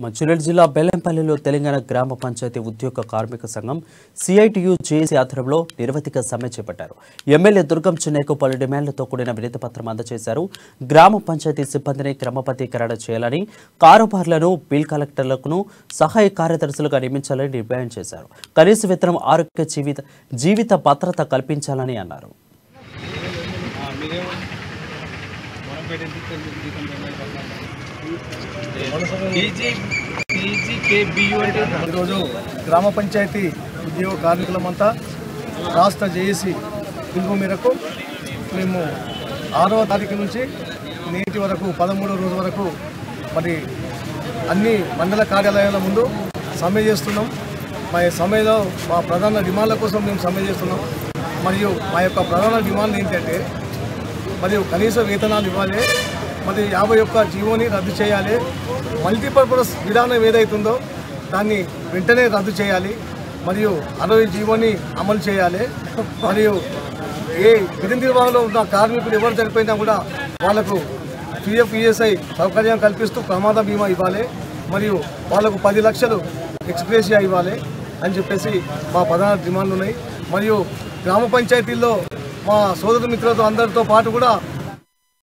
మంచిర్యాల జిల్లా బెల్లంపల్లిలో తెలంగాణ గ్రామ పంచాయతీ ఉద్యోగ కార్మిక సంఘం సిఐటియు జేఏసీ ఆధ్వర్యంలో నిరవధిక సమ్మె చేపట్టారు. ఎమ్మెల్యే దుర్గం చిన్నయ్యకు పలు డిమాండ్లతో కూడిన వినతిపత్రం అందజేశారు. గ్రామ పంచాయతీ సిబ్బందిని క్రమబద్ధీకరణ చేయాలని, కారోబార్లను, బిల్ కలెక్టర్లను సహాయ కార్యదర్శులుగా నియమించాలని డిమాండ్ చేశారు. కనీస వేతనం, ఆరోగ్య జీవిత భద్రత కల్పించాలని అన్నారు. ఈరోజు గ్రామ పంచాయతీ ఉద్యోగ కార్మికులమంతా రాష్ట్ర జేఏసీ పిలుపు మేరకు మేము 6వ తారీఖు నుంచి నేటి వరకు 13వ రోజు వరకు మరి అన్ని మండల కార్యాలయాల ముందు సమ్మె చేస్తున్నాం. మా సమ్మెలో మా ప్రధాన డిమాండ్ల కోసం మేము సమ్మె చేస్తున్నాం. మరియు మా యొక్క ప్రధాన డిమాండ్ ఏంటంటే మరియు కనీస వేతనాలు ఇవ్వాలి, మరి 51 జీవోని రద్దు చేయాలి, మల్టీపర్పస్ విధానం ఏదైతుందో దాన్ని వెంటనే రద్దు చేయాలి, మరియు 60 జీవోని అమలు చేయాలి. మరియు ఏ విధి నిర్వహణలో ఉన్న కార్మికులు ఎవరు చనిపోయినా కూడా వాళ్లకు PF ESI సౌకర్యం కల్పిస్తూ ప్రమాద బీమా ఇవ్వాలి, మరియు వాళ్లకు 10 లక్షలు ఎక్స్గ్రేషియా ఇవ్వాలి అని చెప్పేసి మా ప్రధాన డిమాండ్లు ఉన్నాయి. మరియు గ్రామ పంచాయతీల్లో మా సోదర మిత్రులతో అందరితో పాటు కూడా